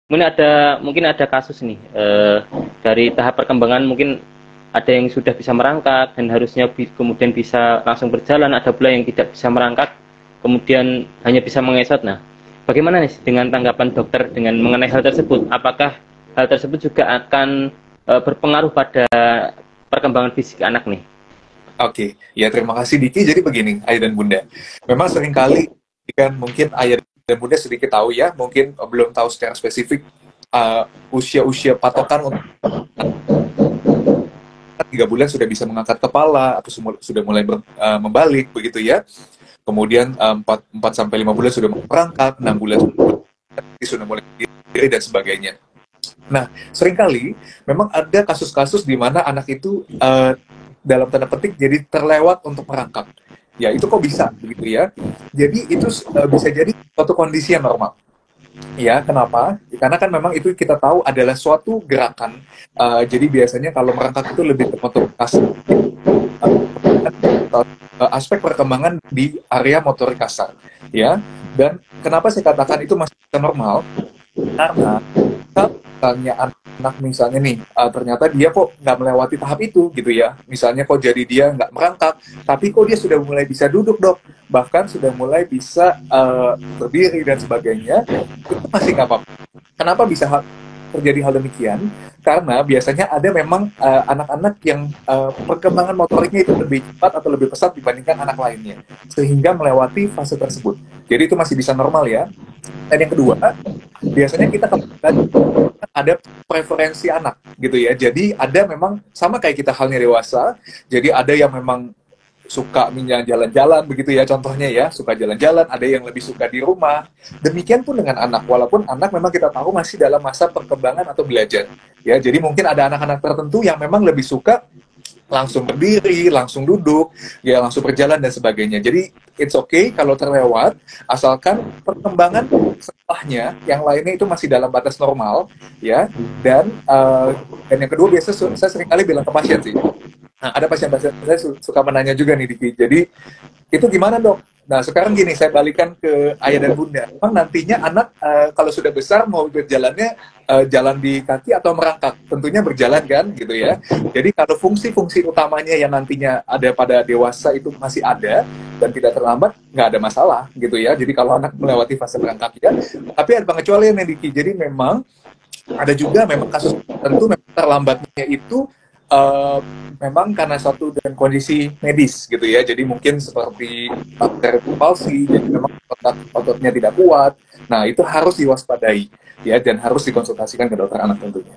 Mungkin ada kasus nih, dari tahap perkembangan mungkin ada yang sudah bisa merangkak dan harusnya kemudian bisa langsung berjalan, ada pula yang tidak bisa merangkak kemudian hanya bisa mengesot. Nah, bagaimana nih dengan tanggapan dokter dengan mengenai hal tersebut? Apakah hal tersebut juga akan berpengaruh pada perkembangan fisik anak nih? Oke, ya terima kasih Diki. Jadi begini, Ayah dan Bunda. Memang seringkali kan mungkin Ayah dan Bunda sedikit tahu ya, mungkin belum tahu secara spesifik usia-usia patokan untuk 3 bulan sudah bisa mengangkat kepala atau sudah mulai membalik begitu ya. Kemudian 4 sampai 5 bulan sudah merangkak, 6 bulan sudah mulai berdiri dan sebagainya. Nah, seringkali memang ada kasus-kasus di mana anak itu dalam tanda petik jadi terlewat untuk merangkak. Ya, itu kok bisa begitu ya. Jadi itu bisa jadi suatu kondisi yang normal. Ya, kenapa? Karena kan memang itu kita tahu adalah suatu gerakan. Jadi biasanya kalau merangkak itu lebih ke motorikas, aspek perkembangan di area motorik kasar. Ya, dan kenapa saya katakan itu masih normal? Karena misalnya anak misalnya nih ternyata dia kok nggak melewati tahap itu gitu ya, misalnya kok jadi dia nggak merangkak tapi kok dia sudah mulai bisa duduk dok, bahkan sudah mulai bisa berdiri dan sebagainya, itu masih nggak apa-apa. Kenapa bisa terjadi hal demikian? Karena biasanya ada memang anak-anak yang perkembangan motoriknya itu lebih cepat atau lebih pesat dibandingkan anak lainnya, sehingga melewati fase tersebut. Jadi itu masih bisa normal ya. Dan yang kedua, biasanya kita ada preferensi anak gitu ya. Jadi ada memang sama kayak kita halnya dewasa. Jadi ada yang memang suka jalan-jalan begitu ya, contohnya ya, suka jalan-jalan, ada yang lebih suka di rumah. Demikian pun dengan anak, walaupun anak memang kita tahu masih dalam masa perkembangan atau belajar. Ya, jadi mungkin ada anak-anak tertentu yang memang lebih suka langsung berdiri, langsung duduk, ya langsung berjalan dan sebagainya. Jadi it's okay kalau terlewat, asalkan perkembangan setelahnya yang lainnya itu masih dalam batas normal, ya. Dan yang kedua biasa saya sering kali bilang ke pasien sih. Nah, ada pasien-pasien saya suka menanya juga nih Diki. Jadi itu gimana dok? Nah sekarang gini, saya balikan ke ayah dan bunda. Memang nantinya anak kalau sudah besar mau berjalannya jalan di kaki atau merangkak, tentunya berjalan kan gitu ya. Jadi kalau fungsi-fungsi utamanya yang nantinya ada pada dewasa itu masih ada dan tidak terlambat, nggak ada masalah gitu ya. Jadi kalau anak melewati fase merangkak ya, tapi ada pengecualian nih Diki. Jadi memang ada juga memang kasus tertentu memang terlambatnya itu memang karena suatu dan kondisi medis gitu ya. Jadi mungkin seperti cerebral palsy, jadi memang ototnya tidak kuat. Nah itu harus diwaspadai ya, dan harus dikonsultasikan ke dokter anak tentunya.